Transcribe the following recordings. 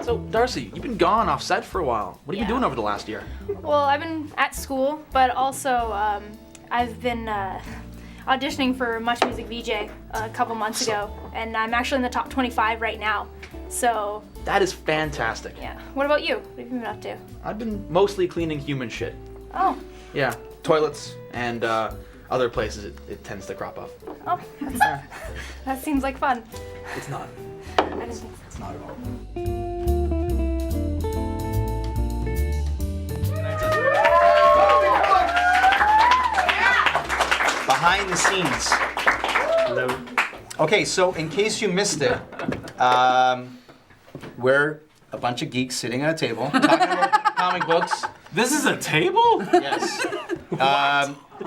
So, Darcy, you've been gone off set for a while. What have you been doing over the last year? Well, I've been at school, but also I've been auditioning for Much Music VJ a couple months ago, and I'm actually in the top 25 right now. So That is fantastic. yeah. What about you? What have you been up to? I've been mostly cleaning human shit. Oh, Yeah, toilets and other places it tends to crop up. oh, that seems like fun. It's not. I didn't think so. It's not at all. Behind the scenes. Hello. Okay, so in case you missed it, we're a bunch of geeks sitting at a table talking about comic books. This is a table? Yes.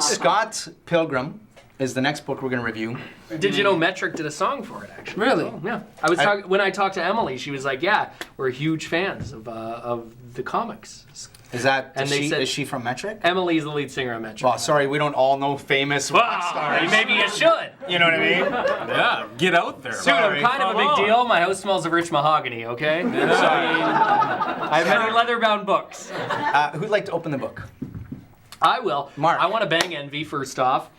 Scott Pilgrim is the next book we're going to review. Did you know Metric did a song for it, actually? Really? Yeah. When I talked to Emily, she was like, yeah, we're huge fans of the comics. Is that, And they said- is she from Metric? Emily's the lead singer of Metric. Well, sorry, we don't all know famous rock Well, stars. maybe you should. You know what I mean? Yeah, get out there. Dude, I'm kind of a big deal. My house smells of rich mahogany, okay? So, I've many leather-bound books. Who'd like to open the book? I will. Mark. I want to bang Envy first off.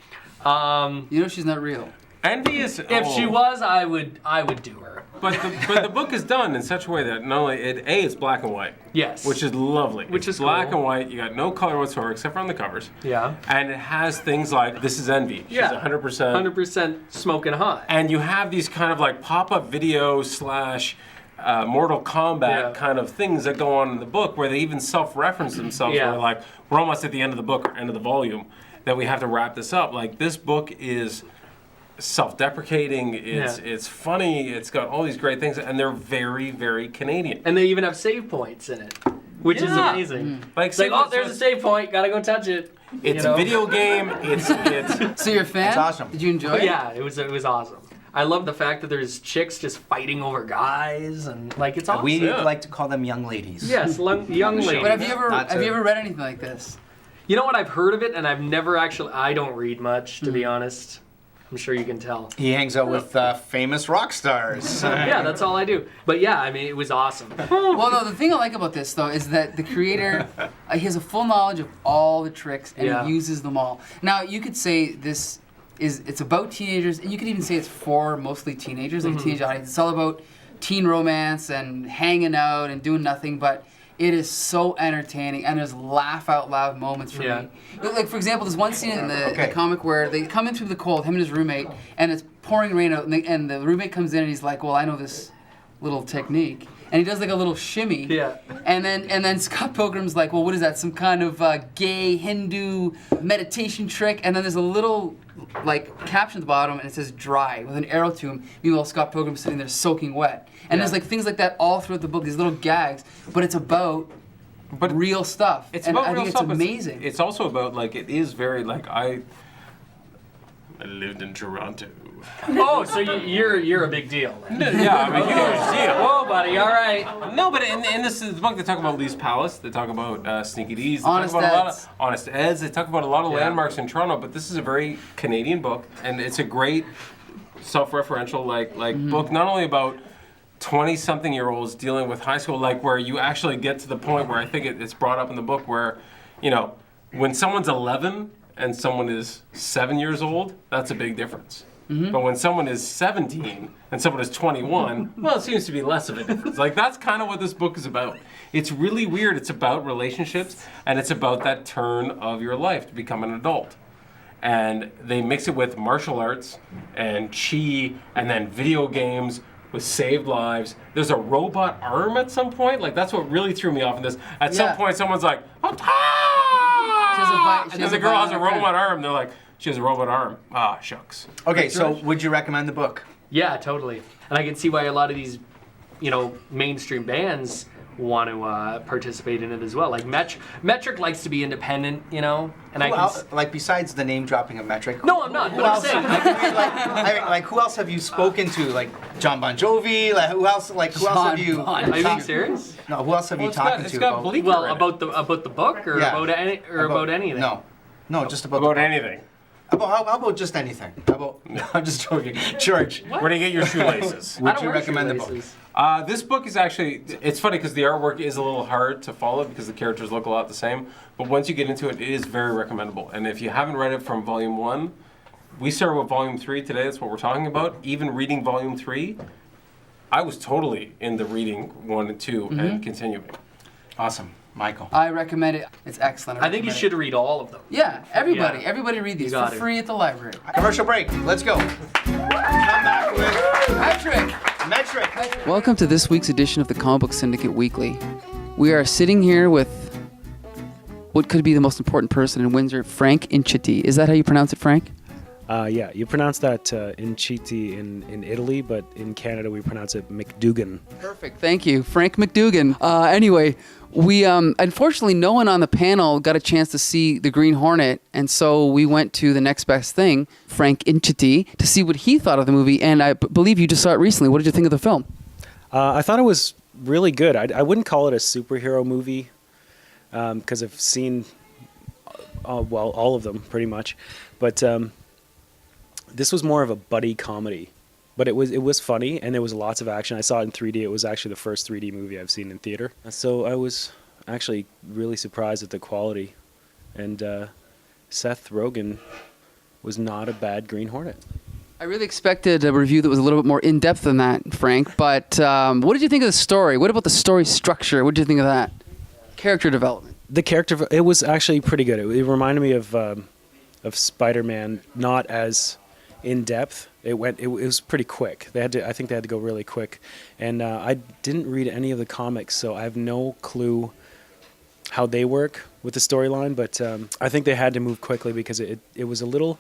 You know she's not real. Envy is. If she was, I would do her. But the book is done in such a way that not only it's black and white. Yes. Which is lovely. Which It's is black cool. and white. You got no color whatsoever except for on the covers. Yeah. And it has things like this is Envy. She's 100%. 100% smoking hot. And you have these kind of like pop-up video slash Mortal Kombat kind of things that go on in the book where they even self-reference themselves. Yeah. Where like we're almost at the end of the book or end of the volume that we have to wrap this up. Like this book is self-deprecating. It's funny. It's got all these great things, and they're very, very Canadian. And they even have save points in it, which is amazing. Like, It's like, oh, there's a save point. Gotta go touch it. It's a video game. It's So you're a fan? That's awesome. Did you enjoy But it? yeah, it was awesome. I love the fact that there's chicks just fighting over guys, and like it's awesome. We like to call them young ladies. Yes, young lady. But have you Not ever read anything like this? You know what? I've heard of it, and I've never actually. I don't read much, to be honest. I'm sure you can tell. He hangs out with famous rock stars. Yeah, that's all I do. But yeah, I mean, it was awesome. Well, no, the thing I like about this, though, is that the creator, he has a full knowledge of all the tricks, and Yeah. he uses them all. Now, you could say it's about teenagers, and you could even say it's for mostly teenagers, like a teenage audience. It's all about teen romance and hanging out and doing nothing, but it is so entertaining, and there's laugh out loud moments for me. Like, for example, there's one scene in the comic where they come in through the cold, him and his roommate, and it's pouring rain out, and the roommate comes in and he's like, well, I know this little technique. And he does like a little shimmy. Yeah. And then Scott Pilgrim's like, well, what is that? Some kind of gay Hindu meditation trick? And then there's a little like caption at the bottom, and it says "dry" with an arrow to him. Meanwhile, Scott Pilgrim's sitting there soaking wet. And there's like things like that all throughout the book. These little gags, but it's about real stuff. It's and about I real think stuff. it's amazing. It's also about like it is very like I lived in Toronto. Oh, so you're a big deal. Then. Yeah, I'm a huge deal. Whoa, buddy. All right. No, but in this book, they talk about Lee's Palace. They talk about Sneaky D's. They Honest talk about a lot Ed's. of Honest Ed's. They talk about a lot of landmarks in Toronto. But this is a very Canadian book, and it's a great self-referential book. Not only about 20-something-year-olds dealing with high school, like where you actually get to the point where I think it's brought up in the book where, you know, when someone's 11 and someone is 7 years old, that's a big difference. But when someone is 17 and someone is 21, well, it seems to be less of a difference. Like, that's kind of what this book is about. It's really weird. It's about relationships, and it's about that turn of your life to become an adult. And they mix it with martial arts and chi and then video games with saved lives. There's a robot arm at some point. Like, that's what really threw me off in this. At some point, someone's like, "Ah!" And then the girl has a robot arm. They're like, she has a robot arm. Ah, shucks. Okay, so would you recommend the book? Yeah, totally. And I can see why a lot of these, mainstream bands want to participate in it as well. Like Metric likes to be independent, and Like besides the name dropping of Metric. No, I'm not. Who But I'm else? saying. like who else have you spoken to? Like John Bon Jovi. Like who else? Like who else have you? Bon Are you being serious? No, who else have you talked to? got Bleecker Well, in it. about the book or Yeah. about anything. No, just about About the book. anything. How about just anything? How about? No, I'm just joking. George, Where do you get your shoelaces? would you recommend the book? This book is actually, it's funny because the artwork is a little hard to follow because the characters look a lot the same. But once you get into it, it is very recommendable. And if you haven't read it from volume 1, we started with volume 3 today. That's what we're talking about. Even reading volume 3, I was totally into reading 1 and 2 and continuing. Awesome. Michael. I recommend it. It's excellent. I think you should read all of them. Yeah, everybody read these for free at the library. Commercial break. Let's go. Come back with Metric. Welcome to this week's edition of the Comic Book Syndicate Weekly. We are sitting here with what could be the most important person in Windsor, Frank Inchiti. Is that how you pronounce it, Frank? Yeah, you pronounce that Inchiti in Italy, but in Canada we pronounce it McDougan. Perfect, thank you, Frank McDougan. Anyway, we unfortunately no one on the panel got a chance to see the Green Hornet, and so we went to the next best thing, Frank Inchiti, to see what he thought of the movie. And I believe you just saw it recently. What did you think of the film? I thought it was really good. I wouldn't call it a superhero movie because I've seen all of them pretty much, but this was more of a buddy comedy. But it was funny, and there was lots of action. I saw it in 3D. It was actually the first 3D movie I've seen in theater. So I was actually really surprised at the quality. And Seth Rogen was not a bad Green Hornet. I really expected a review that was a little bit more in-depth than that, Frank. But what did you think of the story? What about the story structure? What did you think of that? Character development. The character, it was actually pretty good. It reminded me of Spider-Man, not as in-depth. It was pretty quick. I think they had to go really quick. And I didn't read any of the comics, so I have no clue how they work with the storyline. But I think they had to move quickly because it was a little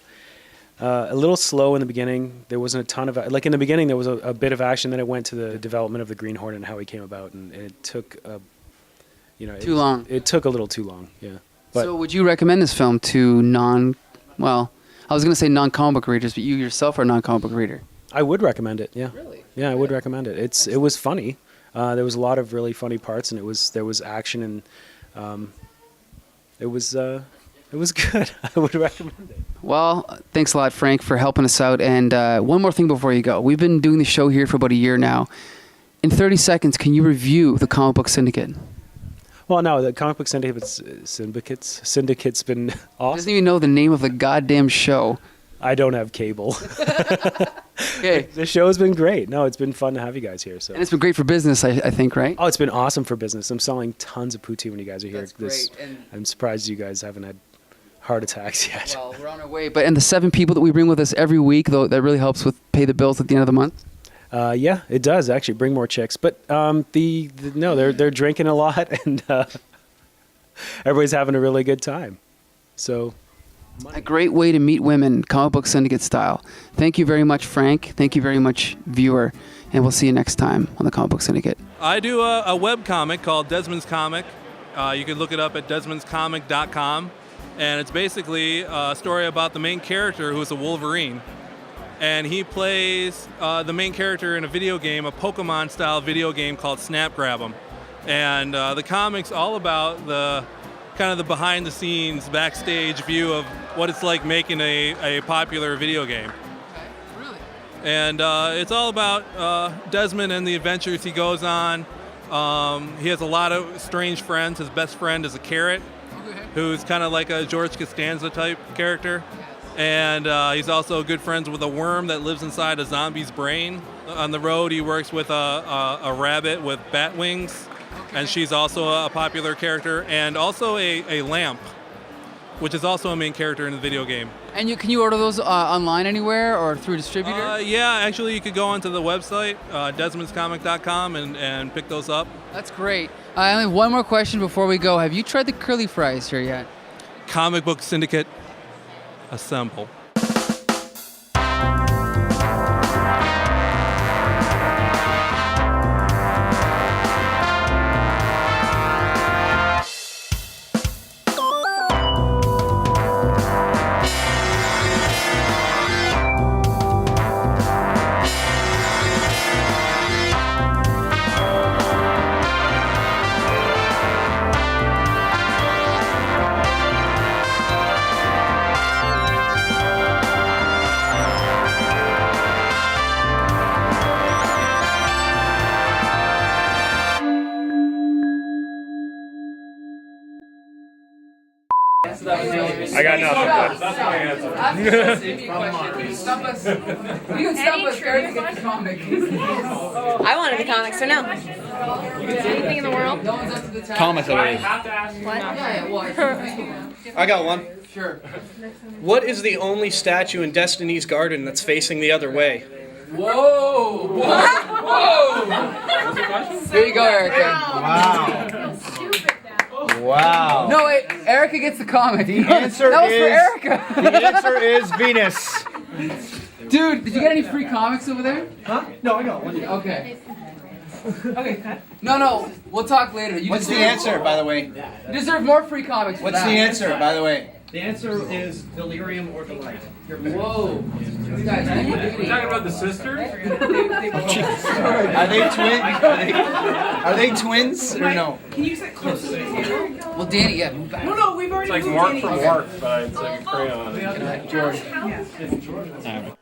slow in the beginning. There wasn't a ton of in the beginning there was a bit of action. Then it went to the development of the Green Hornet and how he came about, and it took too long. It took a little too long. Yeah. But So would you recommend this film to I was going to say non-comic book readers, but you yourself are a non-comic book reader. I would recommend it. Yeah. Really? Yeah, I would recommend it. It was funny. There was a lot of really funny parts, and there was action, and it was good. I would recommend it. Well, thanks a lot, Frank, for helping us out. And one more thing before you go. We've been doing the show here for about a year now. In 30 seconds, can you review the Comic Book Syndicate? Well, no, the Comic Book Syndicate's been He awesome. doesn't even know the name of the goddamn show. I don't have cable. Okay. The show's been great. No, it's been fun to have you guys here. So. And it's been great for business, I think, right? Oh, it's been awesome for business. I'm selling tons of poutine when you guys are here. That's great. And I'm surprised you guys haven't had heart attacks yet. well, we're on our way. And the 7 people that we bring with us every week, though, that really helps with pay the bills at the end of the month. Yeah, it does actually bring more chicks. But they're drinking a lot, and everybody's having a really good time. So. A great way to meet women, Comic Book Syndicate style. Thank you very much, Frank. Thank you very much, viewer. And we'll see you next time on the Comic Book Syndicate. I do a webcomic called Desmond's Comic. You can look it up at desmondscomic.com. And it's basically a story about the main character who's a Wolverine. And he plays the main character in a video game, a Pokemon-style video game called Snap Grab 'em. And the comic's all about the kind of the behind-the-scenes, backstage view of what it's like making a popular video game. Okay, really? And it's all about Desmond and the adventures he goes on. He has a lot of strange friends. His best friend is a carrot, who's kind of like a George Costanza type character. And he's also good friends with a worm that lives inside a zombie's brain. On the road, he works with a rabbit with bat wings, and she's also a popular character, and also a lamp, which is also a main character in the video game. And can you order those online anywhere or through a distributor? Yeah, actually, you could go onto the website, desmondscomic.com, and pick those up. That's great. I only have one more question before we go. Have you tried the curly fries here yet? Comic Book Syndicate, assemble. I got nothing. That's my answer. Ask us any question. You can stop us. You can stop us there to get the comic. I wanted the comics, so no. Anything in the world? No one's up to the task. Thomas, I believe. What? Yeah, well, I got one. sure. What is the only statue in Destiny's Garden that's facing the other way? Whoa! Whoa! Here you go, Erica. Wow. Wow. No, wait. Erica gets the comic. The answer that was is for Erica. The answer is Venus. Dude, did you get any free comics over there? Huh? No, I got one. Okay. Okay, cut. No, we'll talk later. You What's the deserve- answer, by the way? You deserve more free comics. What's the answer, by the way? The answer is delirium or delight. Whoa. You guys, what are you doing? We're talking about the sisters? Are they twins? Are they twins or no? Can you sit closer to the table? Well, Danny, yeah, move back. No, we've already It's like moved Mark Danny. from Mark, but it's like a crayon. George. Yes.